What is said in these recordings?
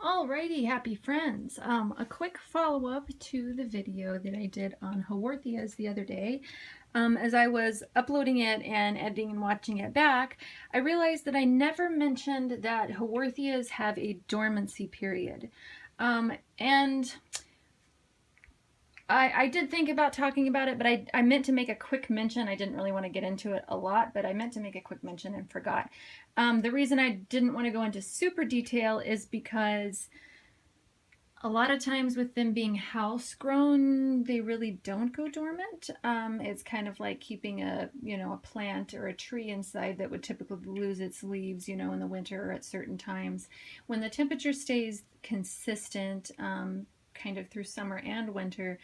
Alrighty, happy friends. A quick follow-up to the video that I did on Haworthias the other day. As I was uploading it and editing and watching it back, I realized that I never mentioned that Haworthias have a dormancy period. And I did think about talking about it, but I meant to make a quick mention. I didn't really want to get into it a lot, but I meant to make a quick mention and forgot. The reason I didn't want to go into super detail is because a lot of times with them being house grown, they really don't go dormant. It's kind of like keeping a plant or a tree inside that would typically lose its leaves, in the winter or at certain times. When the temperature stays consistent, kind of through summer and winter,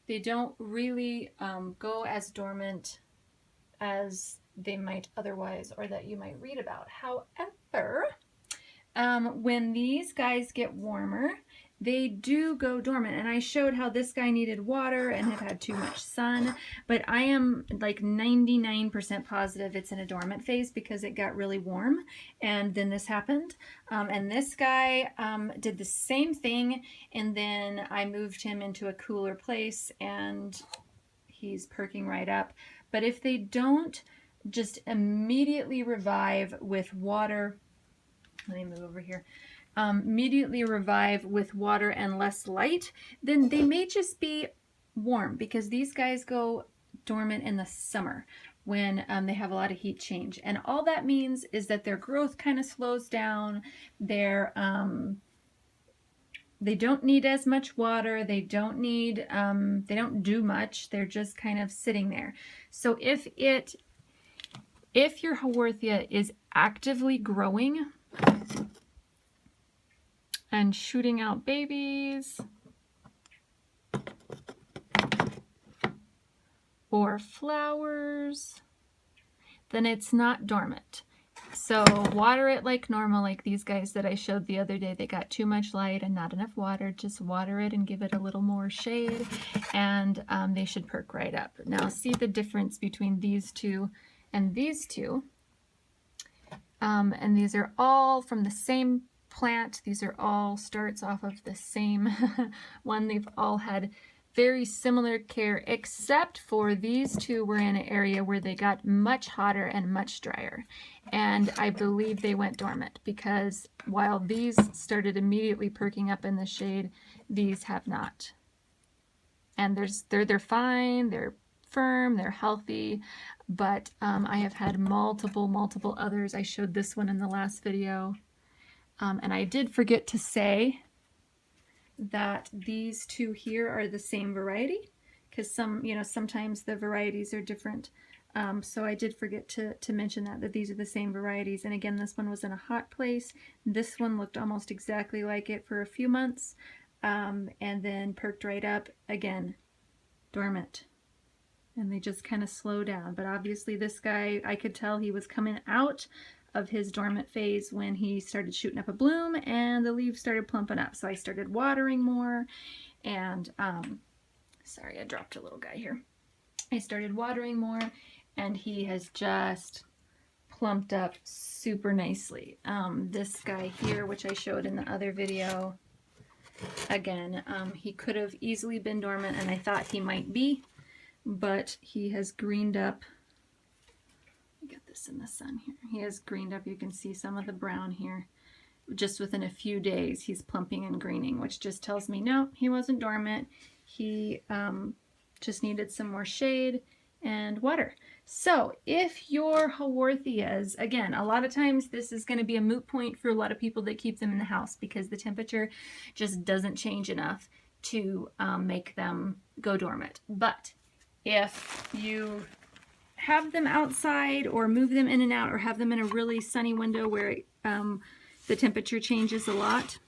they don't really go as dormant as they might otherwise, or that you might read about. However, when these guys get warmer, they do go dormant. And I showed how this guy needed water and had too much sun, but I am like 99% positive it's in a dormant phase because it got really warm and then this happened. And this guy did the same thing, and then I moved him into a cooler place and he's perking right up. But if they don't just immediately revive with water, let me move over here, immediately revive with water and less light, then they may just be warm, because these guys go dormant in the summer when they have a lot of heat change. And all that means is that their growth kind of slows down. They don't need as much water. They don't need, they don't do much. They're just kind of sitting there. So if your Haworthia is actively growing and shooting out babies or flowers, then it's not dormant. So water it like normal, like these guys that I showed the other day. They got too much light and not enough water. Just water it and give it a little more shade, and they should perk right up. Now see the difference between these two and these two. And these are all from the same plant. These are all starts off of the same one. They've all had very similar care, except for these two were in an area where they got much hotter and much drier. And I believe they went dormant, because while these started immediately perking up in the shade, these have not. And they're fine, they're firm, they're healthy, but I have had multiple others. I showed this one in the last video. And I did forget to say that these two here are the same variety, because sometimes the varieties are different. So I did forget to mention that these are the same varieties. And again, this one was in a hot place. This one looked almost exactly like it for a few months, and then perked right up. Again, dormant. And they just kind of slow down. But obviously this guy, I could tell he was coming out of his dormant phase when he started shooting up a bloom and the leaves started plumping up. So I started watering more, and sorry, I dropped a little guy here. I started watering more, and he has just plumped up super nicely. This guy here, which I showed in the other video, again, he could have easily been dormant, and I thought he might be, but he has greened up. Get this in the sun here. He has greened up. You can see some of the brown here. Just within a few days, he's plumping and greening, which just tells me, no, he wasn't dormant. He just needed some more shade and water. So if your Haworthias, again, a lot of times this is going to be a moot point for a lot of people that keep them in the house, because the temperature just doesn't change enough to make them go dormant. But if you have them outside, or move them in and out, or have them in a really sunny window where the temperature changes a lot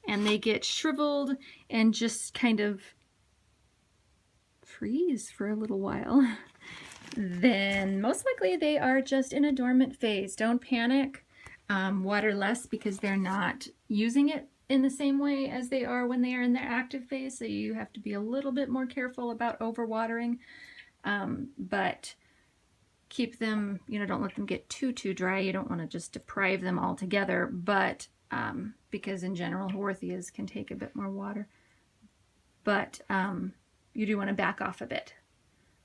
and they get shriveled and just kind of freeze for a little while, then most likely they are just in a dormant phase. Don't panic. Water less, because they're not using it in the same way as they are when they are in their active phase, so you have to be a little bit more careful about overwatering. But keep them, don't let them get too dry. You don't want to just deprive them altogether, but because in general Haworthias can take a bit more water. But you do want to back off a bit.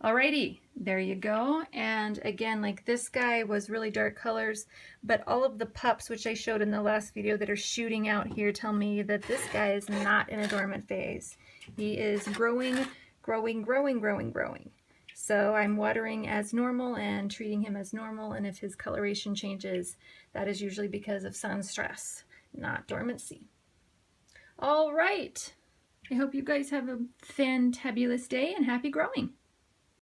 Alrighty, there you go. And again, like this guy was really dark colors, but all of the pups, which I showed in the last video that are shooting out here, tell me that this guy is not in a dormant phase. He is growing, growing, growing, growing, growing. So I'm watering as normal and treating him as normal, and if his coloration changes, that is usually because of sun stress, not dormancy. All right. I hope you guys have a fantabulous day and happy growing.